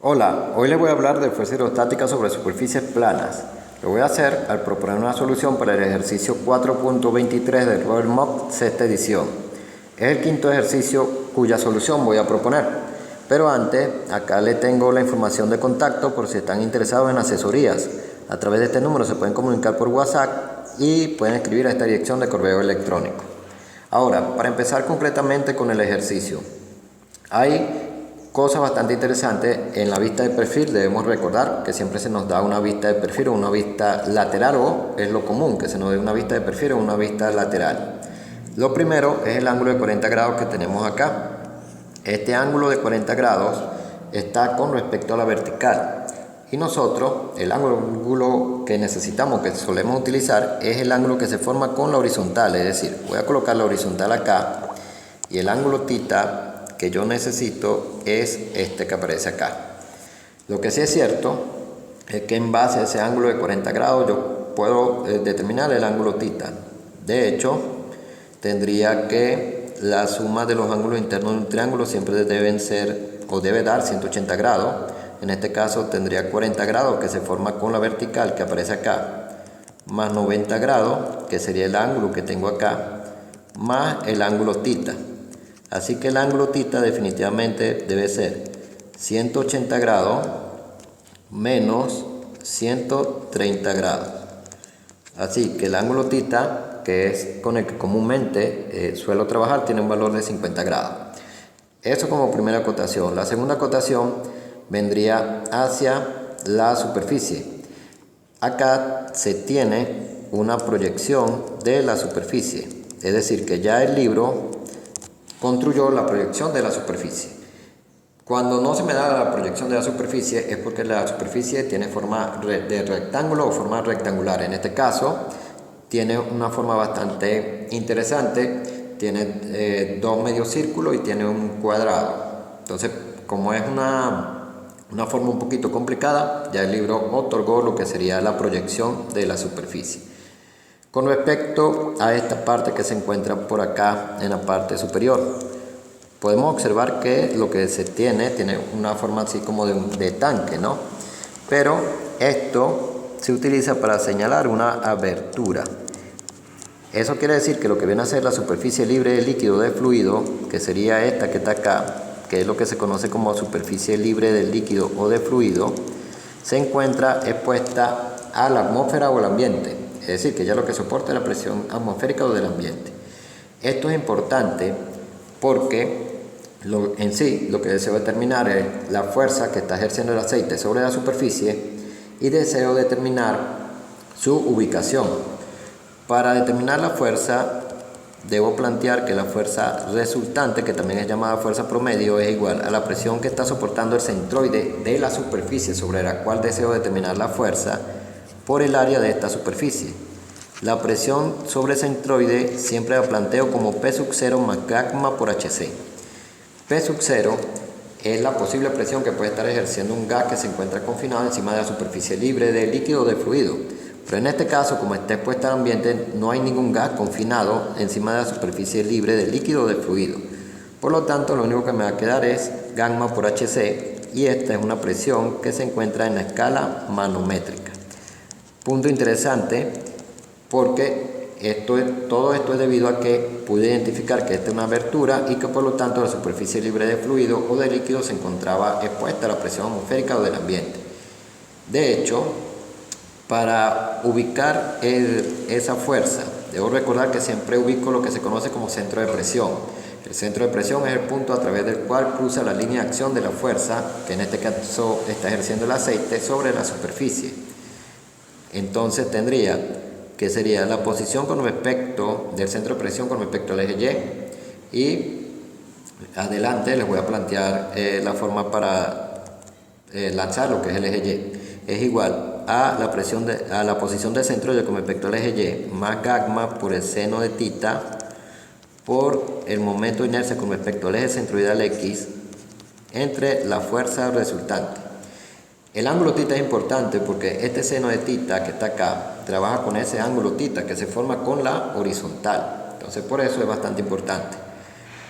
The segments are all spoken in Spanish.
Hola, hoy les voy a hablar de fuerza hidrostática sobre superficies planas. Lo voy a hacer al proponer una solución para el ejercicio 4.23 del Robert Mock, sexta edición. Es el quinto ejercicio cuya solución voy a proponer. Pero antes, acá les tengo la información de contacto por si están interesados en asesorías. A través de este número se pueden comunicar por WhatsApp y pueden escribir a esta dirección de correo electrónico. Ahora, para empezar concretamente con el ejercicio. Hay cosas bastante interesantes en la vista de perfil. Debemos recordar que siempre se nos da una vista de perfil o una vista lateral, o es lo común que se nos dé una vista de perfil o una vista lateral. Lo primero es el ángulo de 40 grados que tenemos acá. Este ángulo de 40 grados está con respecto a la vertical. Y nosotros, el ángulo que necesitamos, que solemos utilizar, es el ángulo que se forma con la horizontal. Es decir, voy a colocar la horizontal acá y el ángulo θ que yo necesito es este que aparece acá. Lo que sí es cierto es que en base a ese ángulo de 40 grados yo puedo determinar el ángulo θ. De hecho, tendría que la suma de los ángulos internos de un triángulo siempre deben ser o debe dar 180 grados. En este caso tendría 40 grados que se forma con la vertical que aparece acá, más 90 grados que sería el ángulo que tengo acá, más el ángulo θ. Así que el ángulo θ definitivamente debe ser 180 grados menos 130 grados. Así que el ángulo θ, que es con el que comúnmente suelo trabajar, tiene un valor de 50 grados. Eso como primera acotación. La segunda acotación vendría hacia la superficie. Acá se tiene una proyección de la superficie. Es decir, que ya el libro construyó la proyección de la superficie. Cuando no se me da la proyección de la superficie es porque la superficie tiene forma de rectángulo o forma rectangular. En este caso tiene una forma bastante interesante, tiene dos medios círculos y tiene un cuadrado. Entonces, como es una forma un poquito complicada, ya el libro otorgó lo que sería la proyección de la superficie. Con respecto a esta parte que se encuentra por acá en la parte superior, podemos observar que lo que se tiene una forma así como de tanque, ¿no? Pero esto se utiliza para señalar una abertura. Eso quiere decir que lo que viene a ser la superficie libre de líquido de fluido, que sería esta que está acá, que es lo que se conoce como superficie libre del líquido o de fluido, se encuentra expuesta a la atmósfera o al ambiente. Es decir, que ya lo que soporta es la presión atmosférica o del ambiente. Esto es importante porque en sí lo que deseo determinar es la fuerza que está ejerciendo el aceite sobre la superficie y deseo determinar su ubicación. Para determinar la fuerza, debo plantear que la fuerza resultante, que también es llamada fuerza promedio, es igual a la presión que está soportando el centroide de la superficie sobre la cual deseo determinar la fuerza por el área de esta superficie. La presión sobre el centroide siempre la planteo como P sub 0 más gamma por HC. P sub 0 es la posible presión que puede estar ejerciendo un gas que se encuentra confinado encima de la superficie libre de líquido o de fluido. Pero en este caso, como está expuesta al ambiente, no hay ningún gas confinado encima de la superficie libre de líquido o de fluido. Por lo tanto, lo único que me va a quedar es gamma por HC, y esta es una presión que se encuentra en la escala manométrica. Punto interesante, porque todo esto es debido a que pude identificar que esta es una abertura y que por lo tanto la superficie libre de fluido o de líquido se encontraba expuesta a la presión atmosférica o del ambiente. De hecho, para ubicar esa fuerza, debo recordar que siempre ubico lo que se conoce como centro de presión. El centro de presión es el punto a través del cual cruza la línea de acción de la fuerza, que en este caso está ejerciendo el aceite sobre la superficie. Entonces tendría que sería la posición con respecto del centro de presión con respecto al eje Y, y adelante les voy a plantear la forma para lanzar lo que es el eje Y. Es igual a la posición del centroide con respecto al eje Y más gamma por el seno de θ por el momento de inercia con respecto al eje centroidal X entre la fuerza resultante. El ángulo θ es importante porque este seno de θ que está acá trabaja con ese ángulo θ que se forma con la horizontal. Entonces por eso es bastante importante.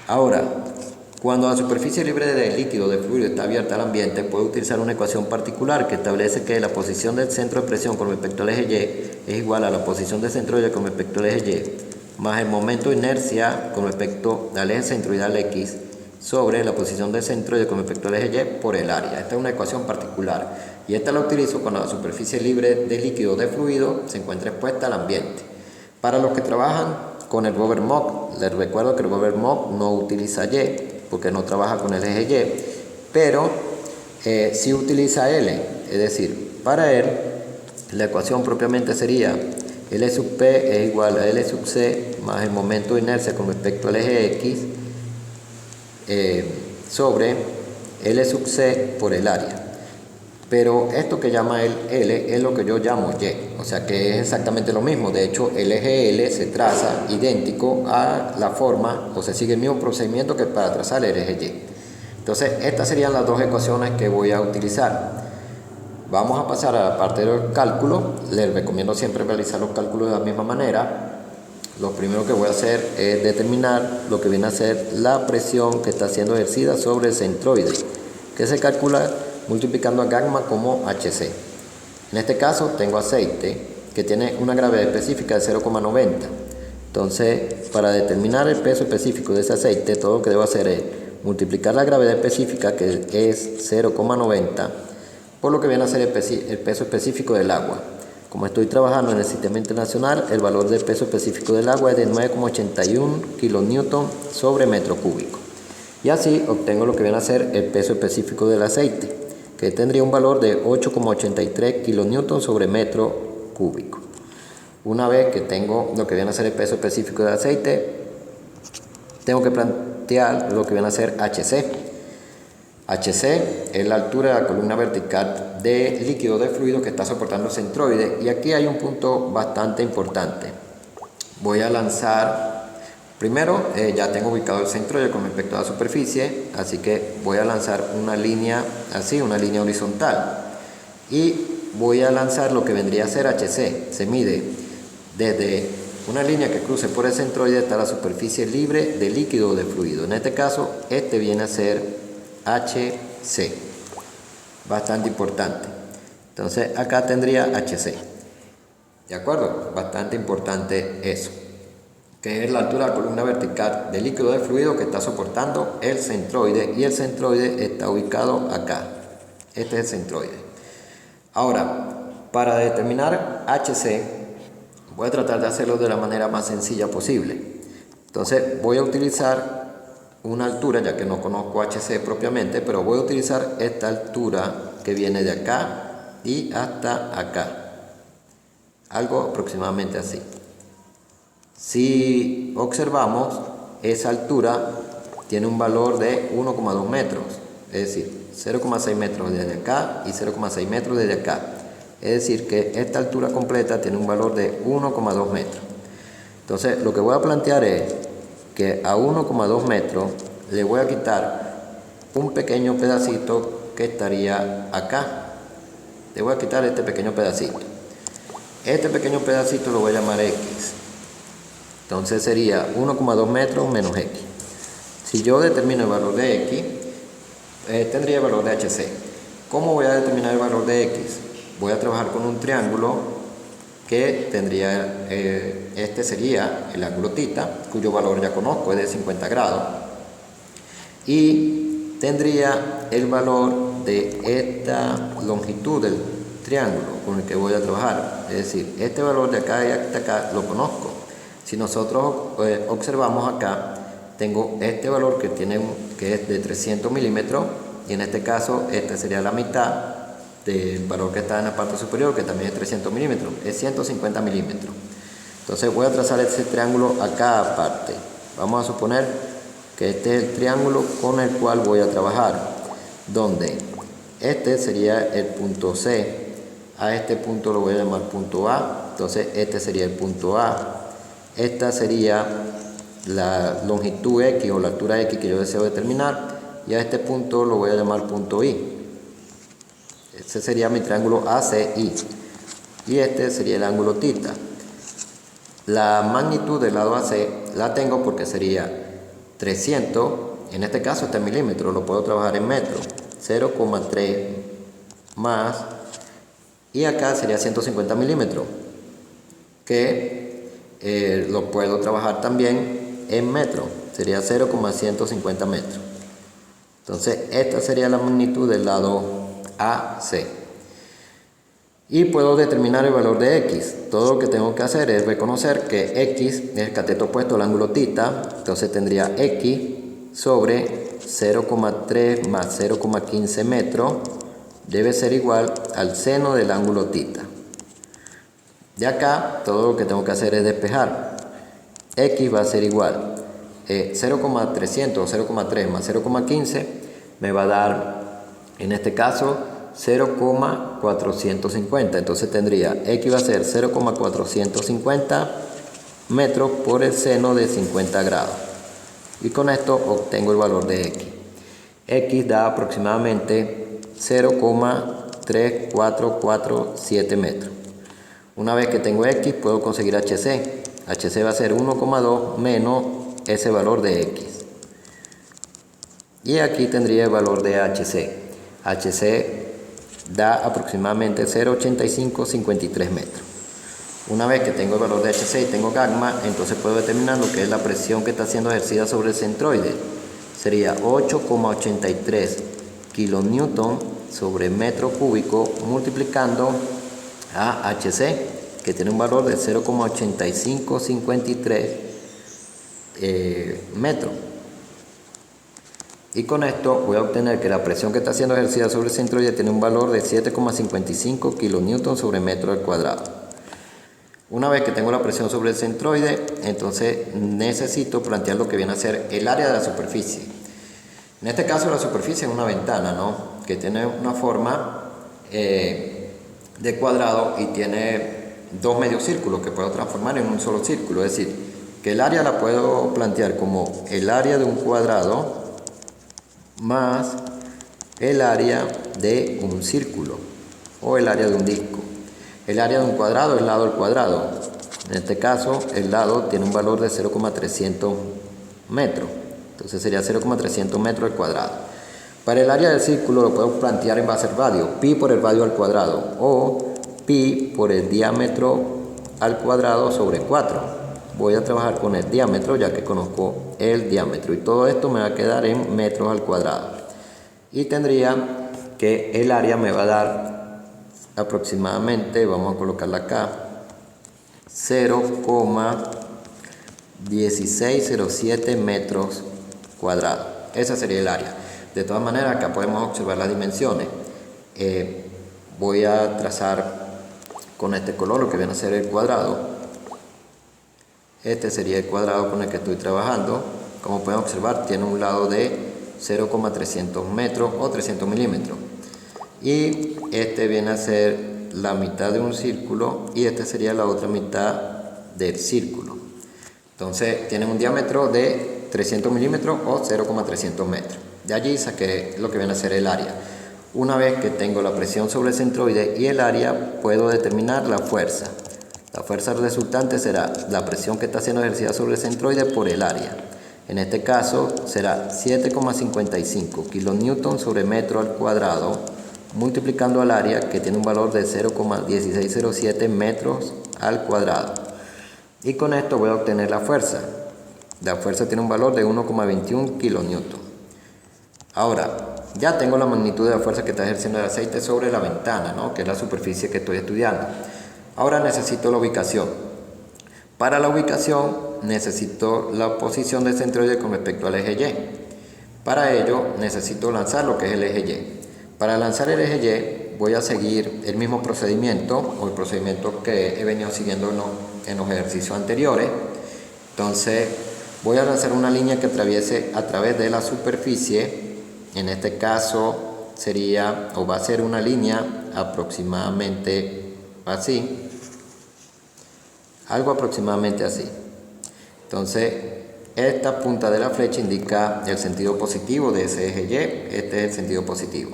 Ahora, Cuando la superficie libre de líquido o de fluido está abierta al ambiente, puedo utilizar una ecuación particular que establece que la posición del centro de presión con respecto al eje Y es igual a la posición del centroide con respecto al eje Y, más el momento de inercia con respecto al eje centroidal X sobre la posición del centroide con respecto al eje Y por el área. Esta es una ecuación particular y esta la utilizo cuando la superficie libre de líquido o de fluido se encuentra expuesta al ambiente. Para los que trabajan con el rover MOC, les recuerdo que el rover MOC no utiliza Y porque no trabaja con el eje Y, pero sí utiliza L, es decir, para él la ecuación propiamente sería L sub P es igual a L sub C más el momento de inercia con respecto al eje X sobre L sub C por el área. Pero esto que llama el L es lo que yo llamo Y, o sea que es exactamente lo mismo. De hecho, el eje L se traza idéntico a la forma, o se sigue el mismo procedimiento que para trazar el eje Y. Entonces, estas serían las dos ecuaciones que voy a utilizar. Vamos a pasar a la parte del cálculo. Les recomiendo siempre realizar los cálculos de la misma manera. Lo primero que voy a hacer es determinar lo que viene a ser la presión que está siendo ejercida sobre el centroide, que se calcula multiplicando a gamma como HC. En este caso tengo aceite que tiene una gravedad específica de 0,90. Entonces, para determinar el peso específico de ese aceite, todo lo que debo hacer es multiplicar la gravedad específica, que es 0,90, por lo que viene a ser el peso específico del agua. Como estoy trabajando en el sistema internacional, el valor del peso específico del agua es de 9,81 kN sobre metro cúbico. Y así obtengo lo que viene a ser el peso específico del aceite, que tendría un valor de 8,83 kN sobre metro cúbico. Una vez que tengo lo que viene a ser el peso específico del aceite, tengo que plantear lo que viene a ser HC. HC es la altura de la columna vertical de líquido de fluido que está soportando el centroide, y aquí hay un punto bastante importante. Voy a lanzar, primero ya tengo ubicado el centroide con respecto a la superficie, así que voy a lanzar una línea así, una línea horizontal, y voy a lanzar lo que vendría a ser HC. Se mide desde una línea que cruce por el centroide hasta la superficie libre de líquido o de fluido. En este caso, este viene a ser HC, bastante importante. Entonces acá tendría HC, ¿de acuerdo? Bastante importante eso, que es la altura de la columna vertical de líquido de fluido que está soportando el centroide, y el centroide está ubicado acá. Este es el centroide. Ahora, para determinar HC, voy a tratar de hacerlo de la manera más sencilla posible. Entonces voy a utilizar una altura, ya que no conozco HC propiamente, pero voy a utilizar esta altura que viene de acá y hasta acá, algo aproximadamente así. Si observamos, esa altura tiene un valor de 1,2 metros, es decir, 0,6 metros desde acá y 0,6 metros desde acá. Es decir, que esta altura completa tiene un valor de 1,2 metros. Entonces, lo que voy a plantear es que a 1,2 metros le voy a quitar un pequeño pedacito que estaría acá. Le voy a quitar este pequeño pedacito. Este pequeño pedacito lo voy a llamar X. Entonces sería 1,2 metros menos X. Si yo determino el valor de X, tendría el valor de HC. ¿Cómo voy a determinar el valor de X? Voy a trabajar con un triángulo que tendría, este sería el ángulo θ, cuyo valor ya conozco, es de 50 grados. Y tendría el valor de esta longitud del triángulo con el que voy a trabajar. Es decir, este valor de acá y hasta acá lo conozco. Si nosotros observamos acá, tengo este valor que es de 300 milímetros, y en este caso este sería la mitad del valor que está en la parte superior, que también es 300 milímetros, es 150 milímetros. Entonces voy a trazar ese triángulo acá aparte. Vamos a suponer que este es el triángulo con el cual voy a trabajar, donde este sería el punto C, a este punto lo voy a llamar punto A, entonces este sería el punto A, esta sería la longitud X o la altura X que yo deseo determinar, y a este punto lo voy a llamar punto I. Ese sería mi triángulo ACI, y este sería el ángulo θ. La magnitud del lado AC la tengo porque sería 300 en este caso este milímetro, lo puedo trabajar en metro, 0,3 más, y acá sería 150 milímetros, que lo puedo trabajar también en metro, sería 0,150 metros. Entonces esta sería la magnitud del lado AC. Y puedo determinar el valor de X. Todo lo que tengo que hacer es reconocer que X es el cateto opuesto al ángulo θ. Entonces tendría X sobre 0,3 más 0,15 metros debe ser igual al seno del ángulo θ. De acá todo lo que tengo que hacer es despejar. X va a ser igual 0,300 o 0,3 más 0,15 me va a dar, en este caso, 0,450. Entonces tendría X va a ser 0,450 metros por el seno de 50 grados. Y con esto obtengo el valor de X. X da aproximadamente 0,3447 metros. Una vez que tengo X puedo conseguir HC. HC va a ser 1,2 menos ese valor de X. Y aquí tendría el valor de HC. HC da aproximadamente 0,8553 metros. Una vez que tengo el valor de HC y tengo gamma, entonces puedo determinar lo que es la presión que está siendo ejercida sobre el centroide. Sería 8,83 kilonewton sobre metro cúbico multiplicando a HC, que tiene un valor de 0,8553 metros. Y con esto voy a obtener que la presión que está siendo ejercida sobre el centroide tiene un valor de 7,55 kilonewton sobre metro al cuadrado. Una vez que tengo la presión sobre el centroide, entonces necesito plantear lo que viene a ser el área de la superficie. En este caso la superficie es una ventana, ¿no?, que tiene una forma de cuadrado y tiene dos medios círculos que puedo transformar en un solo círculo. Es decir, que el área la puedo plantear como el área de un cuadrado más el área de un círculo o el área de un disco. El área de un cuadrado es el lado al cuadrado. En este caso el lado tiene un valor de 0,300 metros. Entonces sería 0,300 metros al cuadrado. Para el área del círculo lo puedo plantear en base al radio, pi por el radio al cuadrado o pi por el diámetro al cuadrado sobre 4. Voy a trabajar con el diámetro ya que conozco el diámetro y todo esto me va a quedar en metros al cuadrado. Y tendría que el área me va a dar aproximadamente, vamos a colocarla acá, 0,1607 metros cuadrados. Esa sería el área. De todas maneras, acá podemos observar las dimensiones. Voy a trazar con este color lo que viene a ser el cuadrado. Este sería el cuadrado con el que estoy trabajando. Como pueden observar, tiene un lado de 0,300 metros o 300 milímetros. Y este viene a ser la mitad de un círculo y este sería la otra mitad del círculo. Entonces, tiene un diámetro de 300 milímetros o 0,300 metros. De allí saqué lo que viene a ser el área. Una vez que tengo la presión sobre el centroide y el área, puedo determinar la fuerza. La fuerza resultante será la presión que está siendo ejercida sobre el centroide por el área. En este caso será 7,55 kilonewton sobre metro al cuadrado multiplicando al área que tiene un valor de 0,1607 metros al cuadrado. Y con esto voy a obtener la fuerza. La fuerza tiene un valor de 1,21 kilonewton. Ahora, ya tengo la magnitud de la fuerza que está ejerciendo el aceite sobre la ventana, ¿no?, que es la superficie que estoy estudiando. Ahora necesito la ubicación. Para la ubicación necesito la posición del centroide con respecto al eje Y. Para ello necesito lanzar lo que es el eje Y. Para lanzar el eje Y voy a seguir el mismo procedimiento o el procedimiento que he venido siguiendo en los ejercicios anteriores. Entonces voy a lanzar una línea que atraviese a través de la superficie. En este caso sería o va a ser una línea aproximadamente así. Algo aproximadamente así. Entonces, esta punta de la flecha indica el sentido positivo de ese eje Y. Este es el sentido positivo.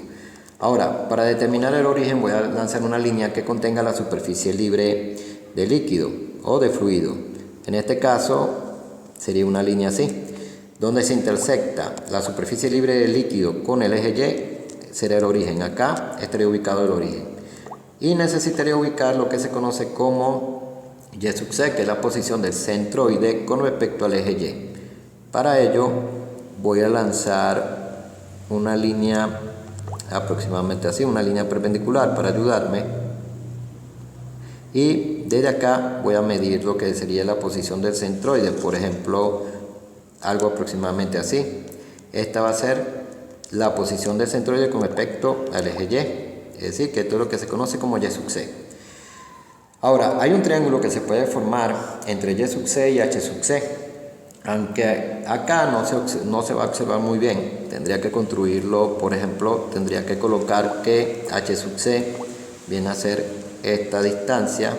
Ahora, para determinar el origen voy a lanzar una línea que contenga la superficie libre de líquido o de fluido. En este caso, sería una línea así. donde se intersecta la superficie libre del líquido con el eje Y, será el origen. Acá estaría ubicado el origen. Y necesitaría ubicar lo que se conoce como Y sub c, que es la posición del centroide con respecto al eje Y. Para ello voy a lanzar una línea aproximadamente así, una línea perpendicular para ayudarme. Y desde acá voy a medir lo que sería la posición del centroide, por ejemplo, algo aproximadamente así. Esta va a ser la posición del centroide con respecto al eje Y, es decir, que esto es lo que se conoce como Y sub c. Ahora, hay un triángulo que se puede formar entre Y sub c y H sub c, aunque acá no se va a observar muy bien. Tendría que construirlo, por ejemplo, tendría que colocar que H sub c viene a ser esta distancia,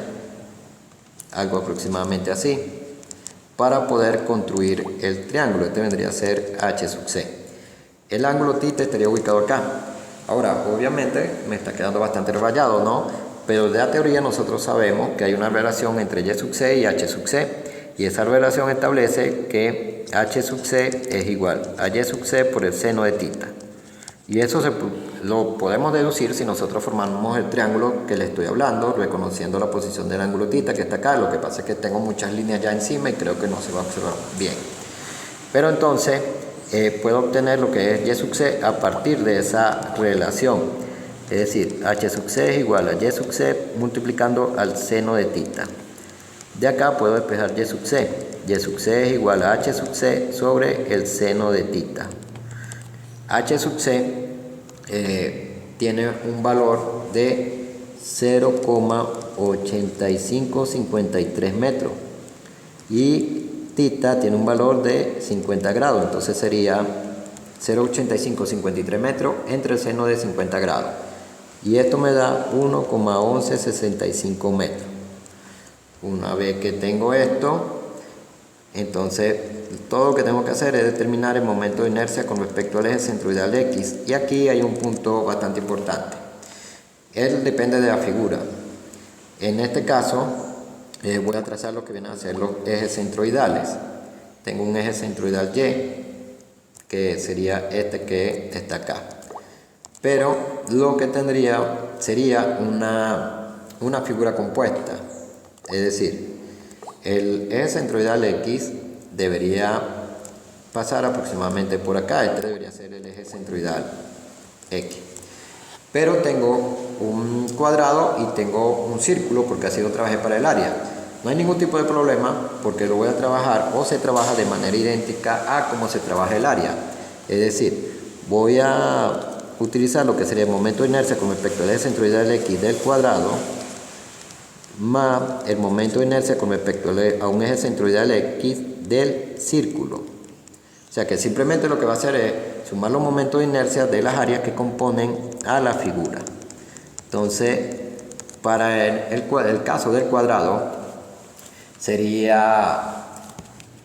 algo aproximadamente así, para poder construir el triángulo. Este vendría a ser H sub c. El ángulo θ estaría ubicado acá. Ahora, obviamente me está quedando bastante rayado, ¿no? Pero de la teoría nosotros sabemos que hay una relación entre Y sub c y H sub c, y esa relación establece que H sub c es igual a Y sub c por el seno de θ. Y eso lo podemos deducir si nosotros formamos el triángulo que le estoy hablando, reconociendo la posición del ángulo θ que está acá. Lo que pasa es que tengo muchas líneas ya encima y creo que no se va a observar bien. Pero entonces puedo obtener lo que es Y sub c a partir de esa relación. Es decir, H sub c es igual a Y sub c multiplicando al seno de θ. De acá puedo despejar Y sub c. Y sub c es igual a H sub c sobre el seno de θ. H sub c tiene un valor de 0,8553 metros y θ tiene un valor de 50 grados, entonces sería 0,8553 metros entre el seno de 50 grados, y esto me da 1,1165 metros. Una vez que tengo esto, entonces todo lo que tengo que hacer es determinar el momento de inercia con respecto al eje centroidal X, y aquí hay un punto bastante importante. Él depende de la figura. En este caso voy a trazar lo que vienen a ser los ejes centroidales. Tengo un eje centroidal Y, que sería este que está acá, pero lo que tendría sería una figura compuesta, es decir, el eje centroidal X debería pasar aproximadamente por acá. Este debería ser el eje centroidal X. Pero tengo un cuadrado y tengo un círculo porque así lo trabajé para el área. No hay ningún tipo de problema porque lo voy a trabajar, o se trabaja de manera idéntica a como se trabaja el área. Es decir, voy a utilizar lo que sería el momento de inercia con respecto al eje centroidal X del cuadrado, más el momento de inercia con respecto a un eje centroidal X del círculo. O sea que simplemente lo que va a hacer es sumar los momentos de inercia de las áreas que componen a la figura. Entonces, para el caso del cuadrado, sería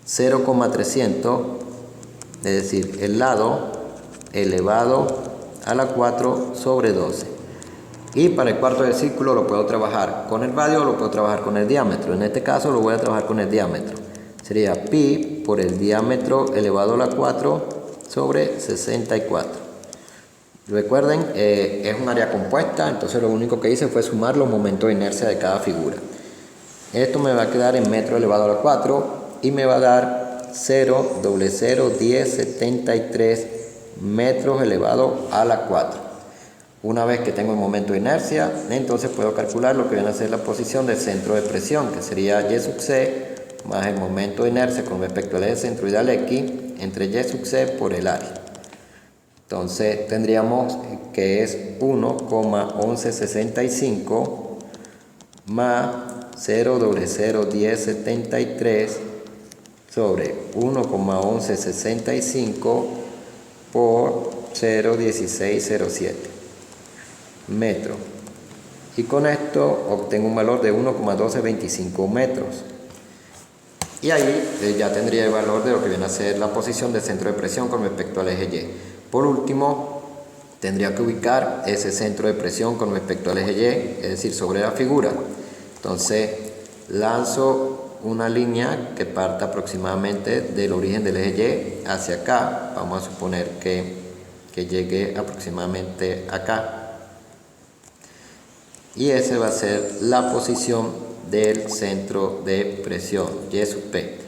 0,300, es decir, el lado elevado a la 4 sobre 12. Y para el cuarto del círculo lo puedo trabajar con el radio o lo puedo trabajar con el diámetro. En este caso lo voy a trabajar con el diámetro. Sería pi por el diámetro elevado a la 4 sobre 64. Recuerden, es un área compuesta, entonces lo único que hice fue sumar los momentos de inercia de cada figura. Esto me va a quedar en metro elevado a la 4 y me va a dar 0,01073 metros elevado a la 4. Una vez que tengo el momento de inercia, entonces puedo calcular lo que viene a ser la posición del centro de presión, que sería Y sub c más el momento de inercia con respecto al eje centroidal X entre Y sub c por el área. Entonces tendríamos que es 1,1165 más 0,01073 sobre 1,1165 por 0,1607 metros, y con esto obtengo un valor de 1,1225 metros, y ahí ya tendría el valor de lo que viene a ser la posición del centro de presión con respecto al eje Y. Por último, tendría que ubicar ese centro de presión con respecto al eje Y, es decir, sobre la figura. Entonces lanzo una línea que parta aproximadamente del origen del eje Y hacia acá. Vamos a suponer que llegue aproximadamente acá. Y esa va a ser la posición del centro de presión, Y sub P.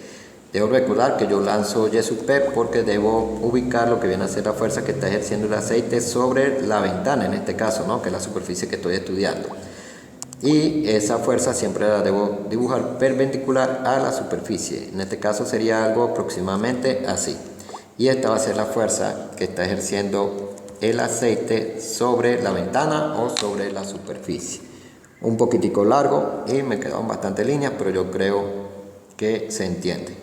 Debo recordar que yo lanzo Y sub P porque debo ubicar lo que viene a ser la fuerza que está ejerciendo el aceite sobre la ventana, en este caso, ¿no? Que es la superficie que estoy estudiando. Y esa fuerza siempre la debo dibujar perpendicular a la superficie. En este caso sería algo aproximadamente así. Y esta va a ser la fuerza que está ejerciendo el aceite sobre la ventana o sobre la superficie. Un poquitico largo y me quedaron bastantes líneas, pero yo creo que se entiende.